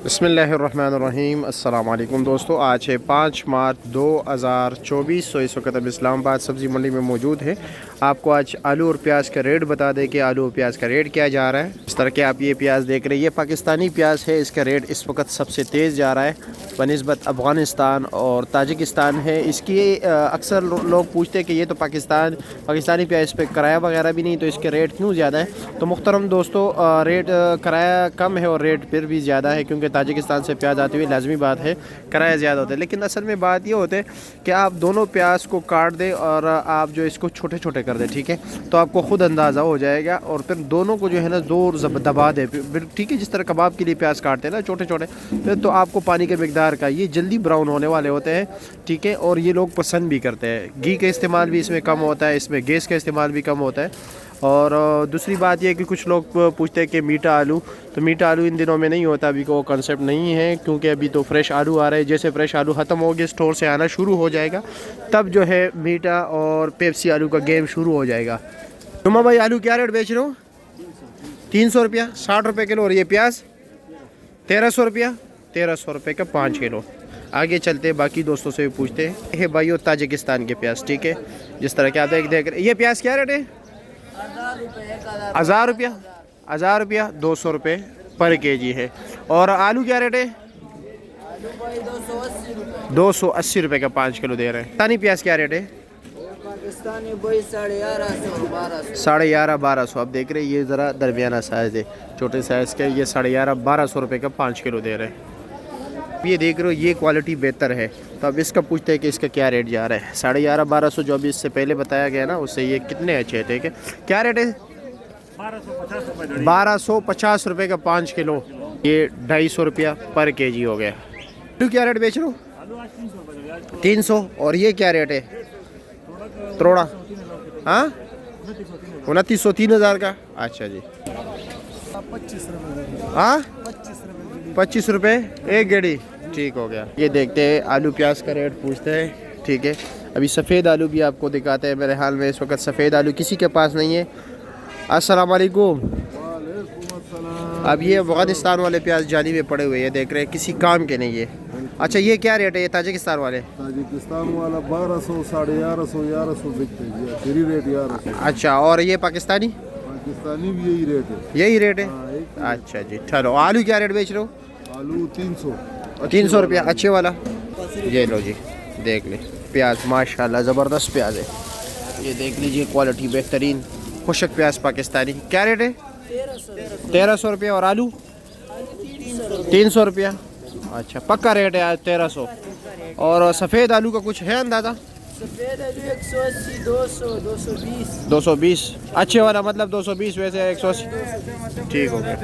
बिस्मिल्लाहिर्रहमानिर्रहीम। अस्सलाम वालेकुम दोस्तों, आज है 5 मार्च 2024। इस वक्त हम इस्लामाबाद सब्ज़ी मंडी में मौजूद है। आपको आज आलू और प्याज का रेट बता दें कि आलू और प्याज का रेट क्या जा रहा है। इस तरह के आप ये प्याज देख रहे हैं, ये पाकिस्तानी प्याज है। इसका रेट इस वक्त सबसे तेज़ जा रहा है बनिस्बत अफ़गानिस्तान और ताजिकिस्तान है। इसकी अक्सर लोग पूछते हैं कि ये तो पाकिस्तानी प्याज, इस पर किराया वगैरह भी नहीं, तो इसके रेट क्यों ज़्यादा है। तो मुहतरम दोस्तों, रेट किराया कम है और रेट फिर भी ज़्यादा है, क्योंकि ताजिकिस्तान से प्याज आती हुई लाजमी बात है किराया ज़्यादा होता है। लेकिन असल में बात ये होता है कि आप दोनों प्याज को काट दें और आप जो इसको छोटे छोटे कर दें, ठीक है, तो आपको ख़ुद अंदाज़ा हो जाएगा। और फिर दोनों को जो है ना ज़ोर दबा दे, ठीक है, जिस तरह कबाब के लिए प्याज काटते हैं ना छोटे छोटे, फिर तो आपको पानी के मकदार का, ये जल्दी ब्राउन होने वाले होते हैं, ठीक है। और ये लोग पसंद भी करते हैं। घी का इस्तेमाल भी इसमें कम होता है, इसमें गैस का इस्तेमाल भी कम होता है। और दूसरी बात यह कि कुछ लोग पूछते हैं कि मीठा आलू, तो मीठा आलू इन दिनों में नहीं होता, अभी वो कंसेप्ट नहीं है, क्योंकि अभी तो फ्रेश आलू आ रहे हैं। जैसे फ्रेश आलू ख़त्म हो गए, स्टोर से आना शुरू हो जाएगा, तब जो है मीठा और पेप्सी आलू का गेम शुरू हो जाएगा। तुम भाई आलू क्या रेट बेच रहे हो? 300 रुपया, 60 रुपये किलो। और ये प्याज 1300 रुपया, 1300 रुपये का 5 किलो। आगे चलते बाकी दोस्तों से भी पूछते हैं। ये भाई ताजिकिस्तान के प्याज, ठीक है, जिस तरह के आप देख रहे हैं। ये प्याज क्या रेट है? 1000 रुपया, 1000 रुपया, 200 रुपये पर केजी है। और आलू क्या रेट है? 280 रुपये का 5 किलो दे रहे हैं। पाकिस्तानी प्याज क्या रेट है? पाकिस्तानी 1150-1200। आप देख रहे हैं, ये ज़रा दरमियाना साइज़ है, छोटे साइज़ का। ये 1150-1200 रुपये का 5 किलो दे रहे हैं। ये देख रहे हो, ये क्वालिटी बेहतर है, तो अब इसका पूछते हैं कि इसका क्या रेट जा रहा है। 1150-1200 जो अभी इससे पहले बताया गया ना, उससे ये कितने अच्छे थे। ठीक है, क्या रेट है? 1250 रुपये का 5 किलो। ये 250 रुपया पर केजी हो गया। आलू क्या रेट बेच रहे हो? 300। और ये क्या रेट है? त्रोड़ा, हाँ, 2900, 3000 का। अच्छा जी, 25 रुपये। हाँ, 25 रुपये एक गेड़ी, ठीक हो गया। ये देखते हैं आलू प्याज का रेट पूछते हैं, ठीक है। अभी सफ़ेद आलू भी आपको दिखाते हैं। मेरे हाल में इस वक्त सफ़ेद आलू किसी के पास नहीं है। अस्सलाम वालेकुम। अब ये अफ़गानिस्तान वाले प्याज जाली में पड़े हुए हैं, देख रहे हैं, किसी काम के नहीं है। अच्छा, ये क्या रेट है? ये ताजिकिस्तान वाले? ताजिकिस्तान वाला 1200, 1150 बिकते हैं, फ्री रेट 1100। अच्छा, और ये पाकिस्तानी? पाकिस्तानी भी यही रेट है। यही रेट है? हाँ, अच्छा जी, चलो। आलू क्या रेट बेच रहे हो? आलू 300। 300 रुपया, अच्छे वाला। ये लो जी, देख ले प्याज, माशाल्लाह ज़बरदस्त प्याज है। ये देख लीजिए, क्वालिटी बेहतरीन खुशक प्याज पाकिस्तानी। क्या रेट है? 1300 रुपया। और आलू 300 रुपया। अच्छा, पक्का रेट है आज 1300। और सफ़ेद आलू का कुछ है अंदाज़ा? सफेद आलू 180, 200, 220। 220 अच्छे वाला, मतलब 220, वैसे 180। ठीक हो गया।